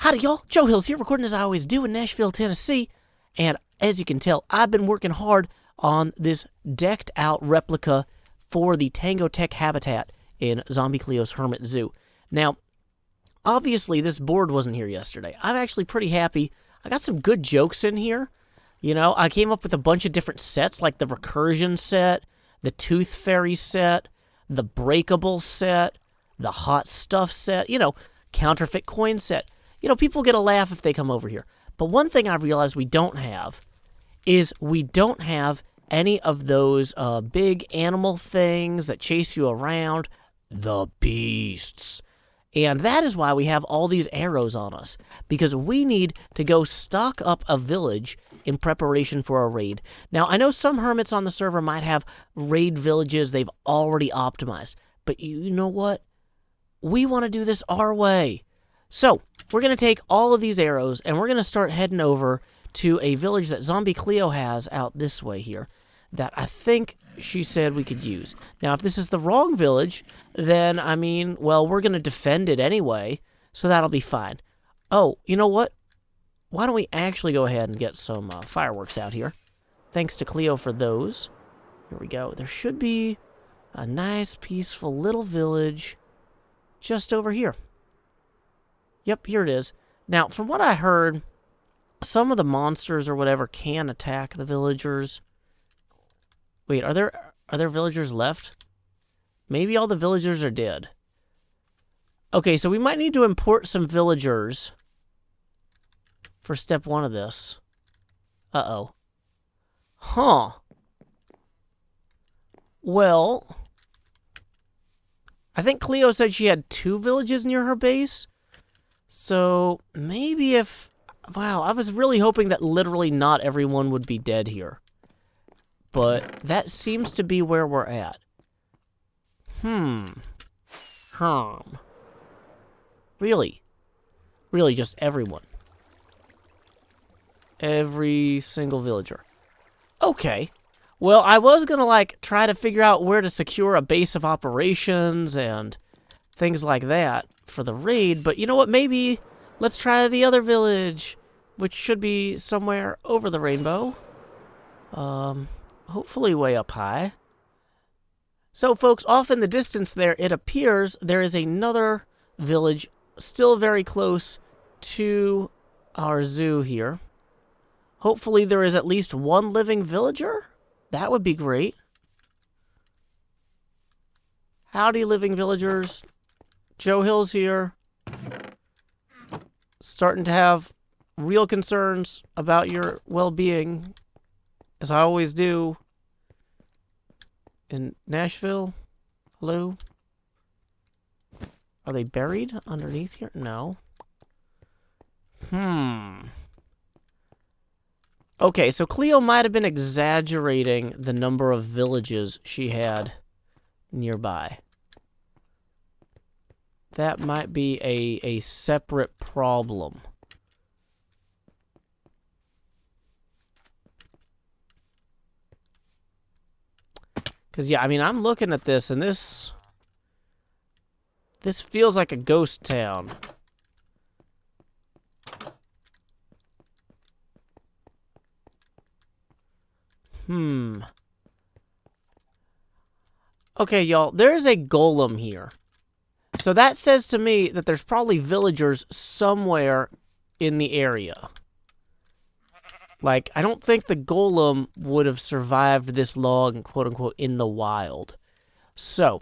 Howdy, y'all. Joe Hills here, recording as I always do in Nashville, Tennessee. And as you can tell, I've been working hard on this decked-out replica for the Tango Tech habitat in Zombie Cleo's Hermit Zoo. Now, obviously, this board wasn't here yesterday. I'm actually pretty happy. I got some good jokes in here. You know, I came up with a bunch of different sets, like the Recursion set, the Tooth Fairy set, the Breakable set, the Hot Stuff set, you know, Counterfeit Coin set. You know, people get a laugh if they come over here. But one thing I realized we don't have is we don't have any of those big animal things that chase you around, the beasts. And that is why we have all these arrows on us, because we need to go stock up a village in preparation for a raid. Now, I know some hermits on the server might have raid villages they've already optimized, but you know what? We want to do this our way. So, we're going to take all of these arrows, and we're going to start heading over to a village that Zombie Cleo has out this way here that I think she said we could use. Now, if this is the wrong village, then, I mean, well, we're going to defend it anyway, so that'll be fine. Oh, you know what? Why don't we actually go ahead and get some fireworks out here? Thanks to Cleo for those. Here we go. There should be a nice, peaceful little village just over here. Yep, here it is. Now, from what I heard, some of the monsters or whatever can attack the villagers. Wait, are there villagers left? Maybe all the villagers are dead. Okay, so we might need to import some villagers for step 1 of this. Uh-oh. Huh. Well, I think Cleo said she had 2 villages near her base. So, maybe if... Wow, I was really hoping that literally not everyone would be dead here. But that seems to be where we're at. Really? Really, just everyone. Every single villager. Okay. Well, I was gonna, like, try to figure out where to secure a base of operations and things like that for the raid, but you know what? Maybe let's try the other village, which should be somewhere over the rainbow. Hopefully way up high. So, folks, off in the distance there, it appears there is another village still very close to our zoo here. Hopefully there is at least one living villager. That would be great. Howdy, living villagers. Joe Hills here. Starting to have real concerns about your well-being, as I always do. In Nashville? Hello? Are they buried underneath here? No. Okay, so Cleo might have been exaggerating the number of villages she had nearby. That might be a separate problem. Because, yeah, I mean, I'm looking at this, and this feels like a ghost town. Okay, y'all, there's a golem here. So that says to me that there's probably villagers somewhere in the area. Like, I don't think the golem would have survived this long, quote-unquote, in the wild. So,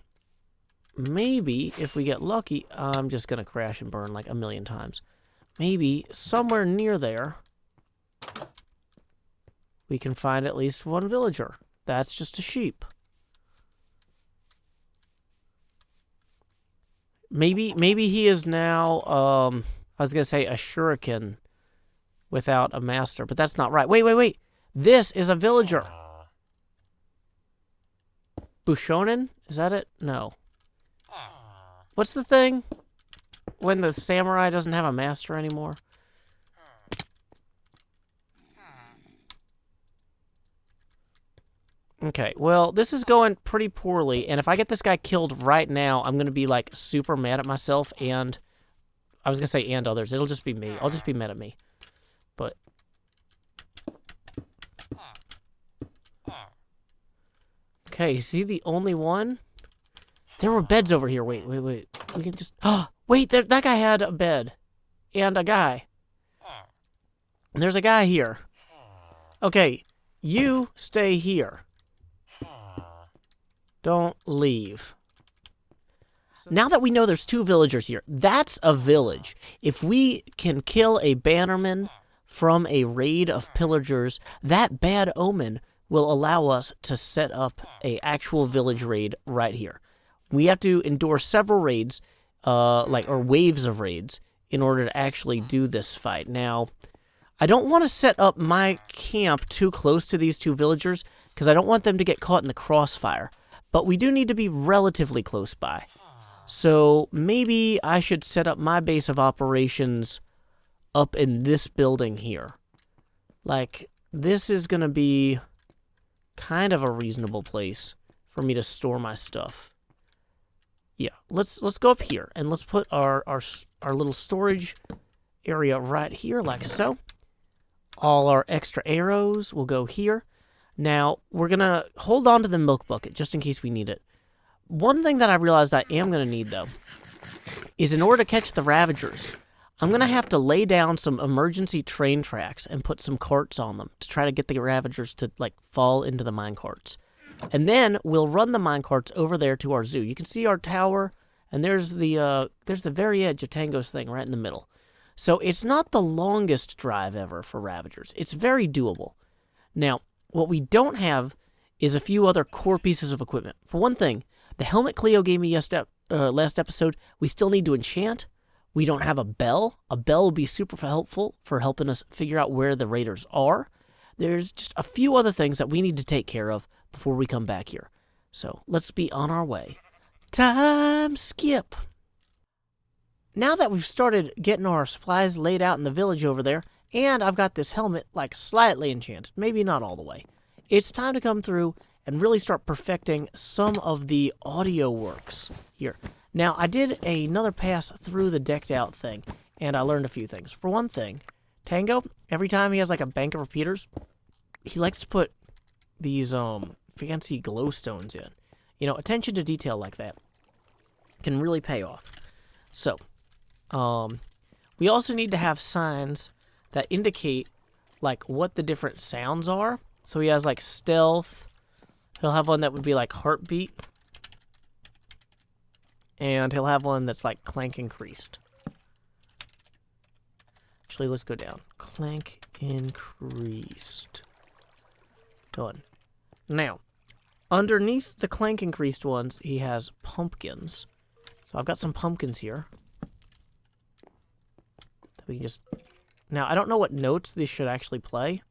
maybe, if we get lucky, I'm just going to crash and burn like a million times. Maybe somewhere near there, we can find at least one villager. That's just a sheep. Maybe he is now, I was going to say a shuriken without a master, but that's not right. Wait. This is a villager. Bushonen? Is that it? No. What's the thing when the samurai doesn't have a master anymore? Okay, well, this is going pretty poorly, and if I get this guy killed right now, I'm going to be, like, super mad at myself, and I was going to say and others. It'll just be me. I'll just be mad at me. But... Okay, is he the only one? There were beds over here. Wait. We can just... Oh, wait, that guy had a bed. And a guy. And there's a guy here. Okay, you stay here. Don't leave. Now that we know there's 2 villagers here, that's a village. If we can kill a bannerman from a raid of pillagers, that bad omen will allow us to set up a actual village raid right here. We have to endure several raids, or waves of raids, in order to actually do this fight. Now, I don't want to set up my camp too close to these 2 villagers, because I don't want them to get caught in the crossfire. But we do need to be relatively close by. So maybe I should set up my base of operations up in this building here. Like, this is going to be kind of a reasonable place for me to store my stuff. Yeah, let's go up here, and let's put our little storage area right here, like so. All our extra arrows will go here. Now, we're going to hold on to the milk bucket, just in case we need it. One thing that I realized I am going to need, though, is in order to catch the Ravagers, I'm going to have to lay down some emergency train tracks and put some carts on them to try to get the Ravagers to, like, fall into the minecarts. And then we'll run the minecarts over there to our zoo. You can see our tower, and there's the very edge of Tango's thing right in the middle. So it's not the longest drive ever for Ravagers. It's very doable. Now, what we don't have is a few other core pieces of equipment. For one thing, the helmet Cleo gave me last episode, we still need to enchant. We don't have a bell. A bell would be super helpful for helping us figure out where the raiders are. There's just a few other things that we need to take care of before we come back here. So let's be on our way. Time skip. Now that we've started getting our supplies laid out in the village over there, and I've got this helmet like slightly enchanted, maybe not all the way, it's time to come through and really start perfecting some of the audio works here. Now, I did another pass through the decked out thing, and I learned a few things. For one thing, Tango, every time he has like a bank of repeaters, he likes to put these fancy glowstones in. You know, attention to detail like that can really pay off. So, we also need to have signs that indicate like what the different sounds are. So he has like stealth. He'll have one that would be like heartbeat. And he'll have one that's like clank increased. Actually, let's go down. Clank increased. Done. Now, underneath the clank increased ones, he has pumpkins. So I've got some pumpkins here. That we can just... Now, I don't know what notes this should actually play.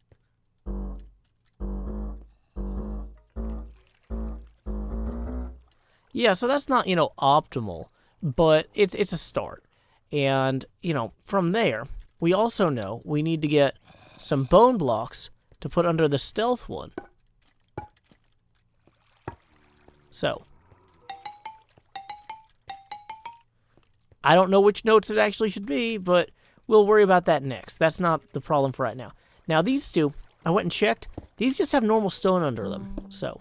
Yeah, so that's not, optimal, but it's a start. And, from there, we also know we need to get some bone blocks to put under the stealth one. So, I don't know which notes it actually should be, but we'll worry about that next. That's not the problem for right now. Now, these two, I went and checked. These just have normal stone under them, so...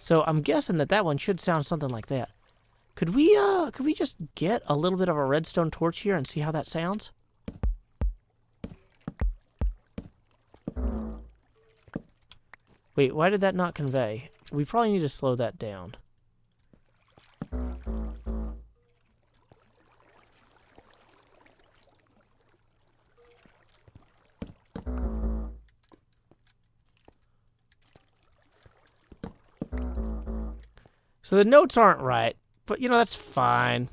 So I'm guessing that one should sound something like that. Could we just get a little bit of a redstone torch here and see how that sounds? Wait, why did that not convey? We probably need to slow that down. So the notes aren't right, but that's fine.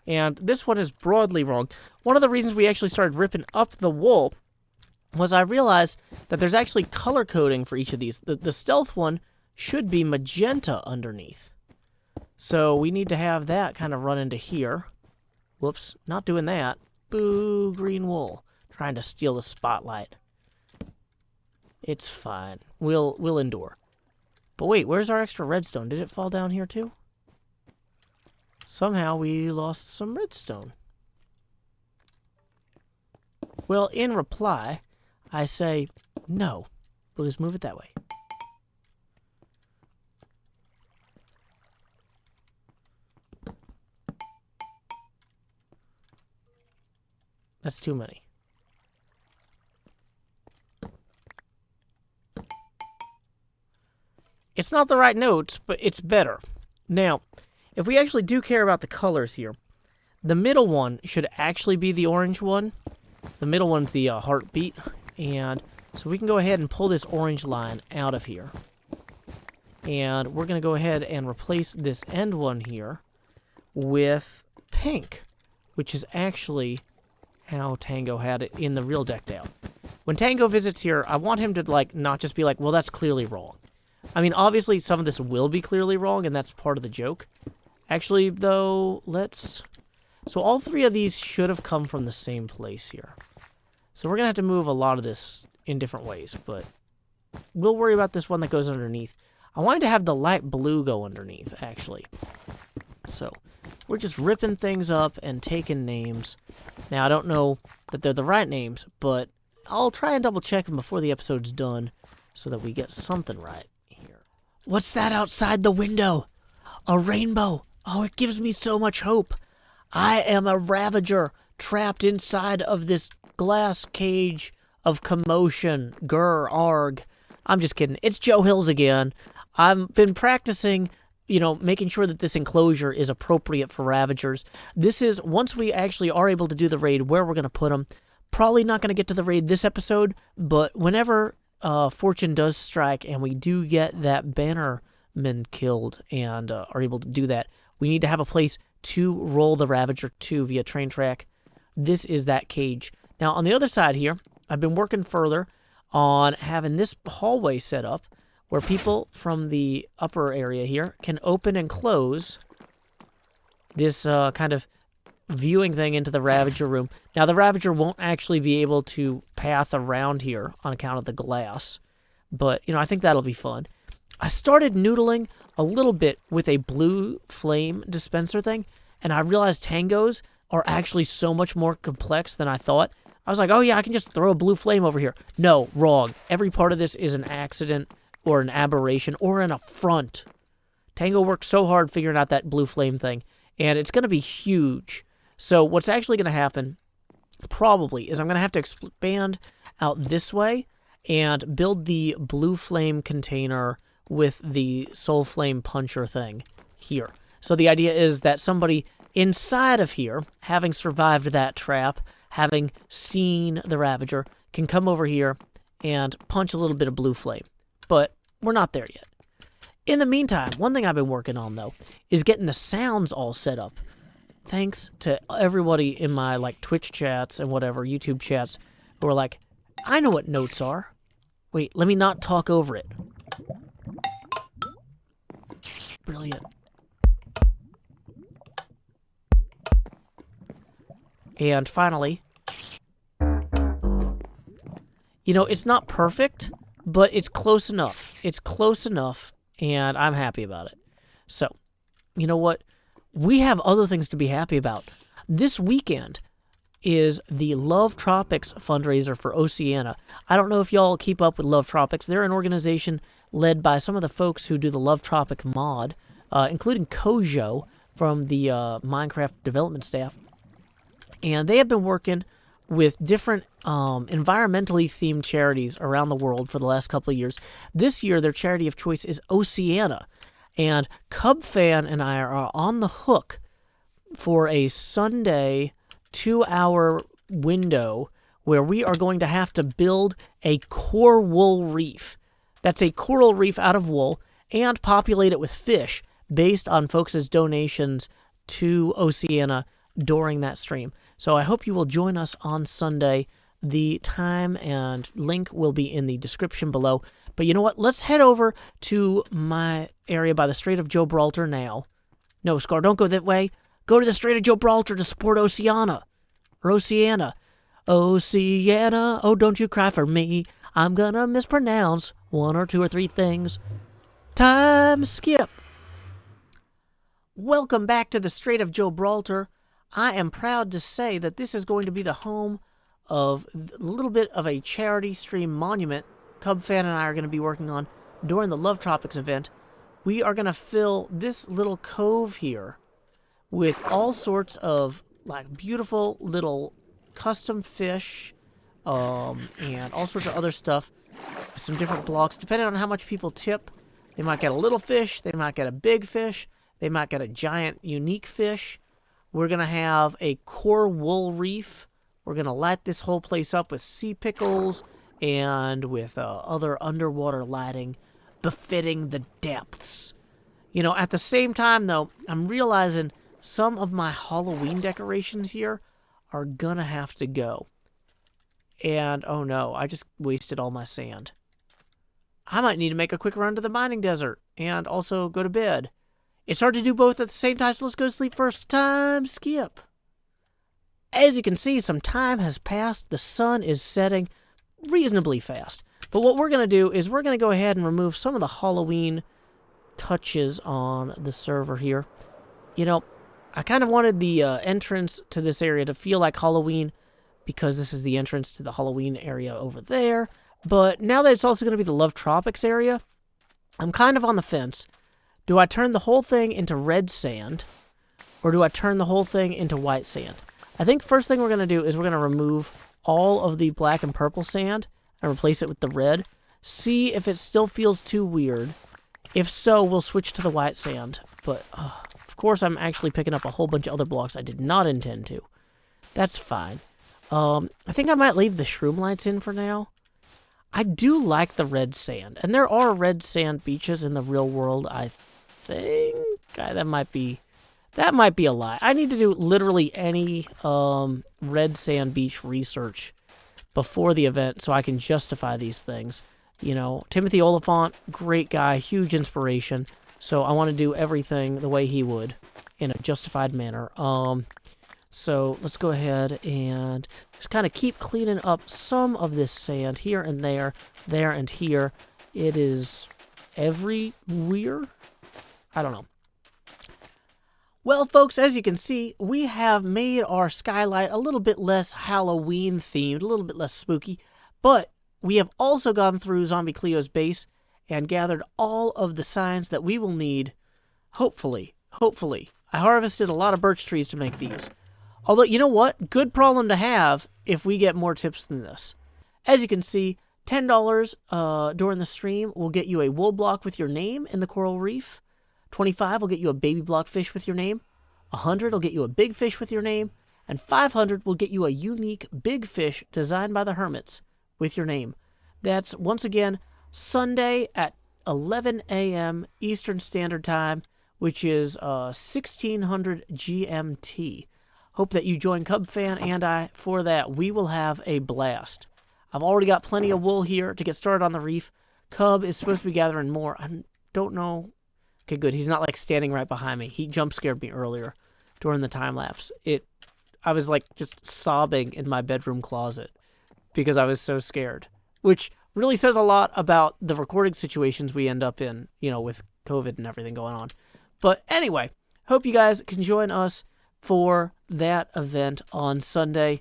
And this one is broadly wrong. One of the reasons we actually started ripping up the wool was I realized that there's actually color coding for each of these. The stealth one should be magenta underneath. So we need to have that kind of run into here. Whoops, not doing that. Boo, green wool. Trying to steal the spotlight. It's fine. We'll endure. But wait, where's our extra redstone? Did it fall down here too? Somehow we lost some redstone. Well, in reply, I say, no. We'll just move it that way. That's too many. It's not the right notes, but it's better. Now, if we actually do care about the colors here, the middle one should actually be the orange one. The middle one's the heartbeat. And so we can go ahead and pull this orange line out of here. And we're going to go ahead and replace this end one here with pink, which is actually how Tango had it in the real decked out. When Tango visits here, I want him to like not just be like, well, that's clearly wrong. I mean, obviously, some of this will be clearly wrong, and that's part of the joke. Actually, though, let's... So all three of these should have come from the same place here. So we're going to have to move a lot of this in different ways, but we'll worry about this one that goes underneath. I wanted to have the light blue go underneath, actually. So we're just ripping things up and taking names. Now, I don't know that they're the right names, but I'll try and double-check them before the episode's done so that we get something right. What's that outside the window? A rainbow. Oh, it gives me so much hope. I am a Ravager trapped inside of this glass cage of commotion. Grr, arg. I'm just kidding. It's Joe Hills again. I've been practicing, making sure that this enclosure is appropriate for Ravagers. This is, once we actually are able to do the raid, where we're going to put them. Probably not going to get to the raid this episode, but whenever... fortune does strike and we do get that bannerman killed and are able to do that, we need to have a place to roll the Ravager to via train track. This is that cage. Now, on the other side here, I've been working further on having this hallway set up where people from the upper area here can open and close this kind of viewing thing into the Ravager room. Now, the Ravager won't actually be able to path around here on account of the glass, but, I think that'll be fun. I started noodling a little bit with a blue flame dispenser thing, and I realized tangos are actually so much more complex than I thought. I was like, oh yeah, I can just throw a blue flame over here. No, wrong. Every part of this is an accident or an aberration or an affront. Tango worked so hard figuring out that blue flame thing, and it's going to be huge. So what's actually going to happen, probably, is I'm going to have to expand out this way and build the blue flame container with the soul flame puncher thing here. So the idea is that somebody inside of here, having survived that trap, having seen the Ravager, can come over here and punch a little bit of blue flame. But we're not there yet. In the meantime, one thing I've been working on, though, is getting the sounds all set up. Thanks to everybody in my Twitch chats and whatever, YouTube chats, who are like, I know what notes are. Wait, let me not talk over it. Brilliant. And finally, it's not perfect, but it's close enough. It's close enough, and I'm happy about it. So, you know what? We have other things to be happy about. This weekend is the Love Tropics fundraiser for Oceania. I don't know if y'all keep up with Love Tropics. They're an organization led by some of the folks who do the Love Tropic mod, including Cojo from the Minecraft development staff. And they have been working with different environmentally themed charities around the world for the last couple of years. This year, their charity of choice is Oceania. And CubFan and I are on the hook for a Sunday 2-hour window where we are going to have to build a coral reef. That's a coral reef out of wool and populate it with fish based on folks' donations to Oceania during that stream. So I hope you will join us on Sunday. The time and link will be in the description below. But you know what? Let's head over to my area by the Strait of Joebraltar now. No, Scar, don't go that way. Go to the Strait of Joebraltar to support Oceania. Or Oceania. Oh, don't you cry for me. I'm gonna mispronounce 1 or 2 or 3 things. Time skip. Welcome back to the Strait of Joebraltar. I am proud to say that this is going to be the home of a little bit of a charity stream monument Cub Fan and I are going to be working on during the Love Tropics event. We are going to fill this little cove here with all sorts of like beautiful little custom fish and all sorts of other stuff. Some different blocks, depending on how much people tip. They might get a little fish, they might get a big fish, they might get a giant unique fish. We're going to have a core wool reef. We're going to light this whole place up with sea pickles and with other underwater lighting befitting the depths. You know, at the same time, though, I'm realizing some of my Halloween decorations here are going to have to go. And, oh no, I just wasted all my sand. I might need to make a quick run to the mining desert and also go to bed. It's hard to do both at the same time, so let's go to sleep first. Time skip. As you can see, some time has passed. The sun is setting reasonably fast. But what we're going to do is we're going to go ahead and remove some of the Halloween touches on the server here. You know, I kind of wanted the entrance to this area to feel like Halloween because this is the entrance to the Halloween area over there. But now that it's also going to be the Love Tropics area, I'm kind of on the fence. Do I turn the whole thing into red sand, or do I turn the whole thing into white sand? I think first thing we're going to do is we're going to remove all of the black and purple sand and replace it with the red. See if it still feels too weird. If so, we'll switch to the white sand. But, of course, I'm actually picking up a whole bunch of other blocks I did not intend to. That's fine. I think I might leave the shroom lights in for now. I do like the red sand, and there are red sand beaches in the real world, I think. That might be a lie. I need to do literally any red sand beach research before the event so I can justify these things. You know, Timothy Oliphant, great guy, huge inspiration, so I want to do everything the way he would in a justified manner. So let's go ahead and just kind of keep cleaning up some of this sand here and there and here. It is everywhere. I don't know. Well, folks, as you can see, we have made our skylight a little bit less Halloween themed, a little bit less spooky, but we have also gone through Zombie Cleo's base and gathered all of the signs that we will need, hopefully. I harvested a lot of birch trees to make these. Although, you know what? Good problem to have if we get more tips than this. As you can see, $10 during the stream will get you a wool block with your name in the coral reef. $25 will get you a baby block fish with your name. $100 will get you a big fish with your name. And $500 will get you a unique big fish designed by the hermits with your name. That's, once again, Sunday at 11 a.m. Eastern Standard Time, which is 1600 GMT. Hope that you join Cub Fan and I for that. We will have a blast. I've already got plenty of wool here to get started on the reef. Cub is supposed to be gathering more. I don't know. Okay, good. He's not like standing right behind me. He jump scared me earlier during the time lapse. I was like just sobbing in my bedroom closet because I was so scared, which really says a lot about the recording situations we end up in, you know, with COVID and everything going on. But anyway, hope you guys can join us for that event on Sunday.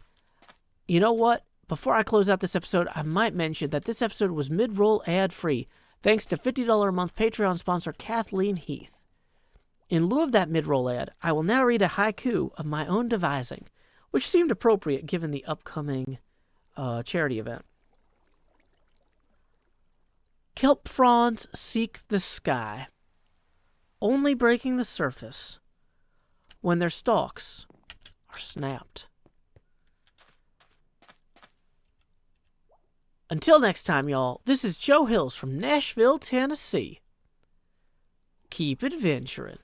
You know what? Before I close out this episode, I might mention that this episode was mid-roll ad-free, thanks to $50 a month Patreon sponsor Kathleen Heath. In lieu of that mid-roll ad, I will now read a haiku of my own devising, which seemed appropriate given the upcoming charity event. Kelp fronds seek the sky, only breaking the surface when their stalks are snapped. Until next time, y'all, this is Joe Hills from Nashville, Tennessee. Keep adventuring.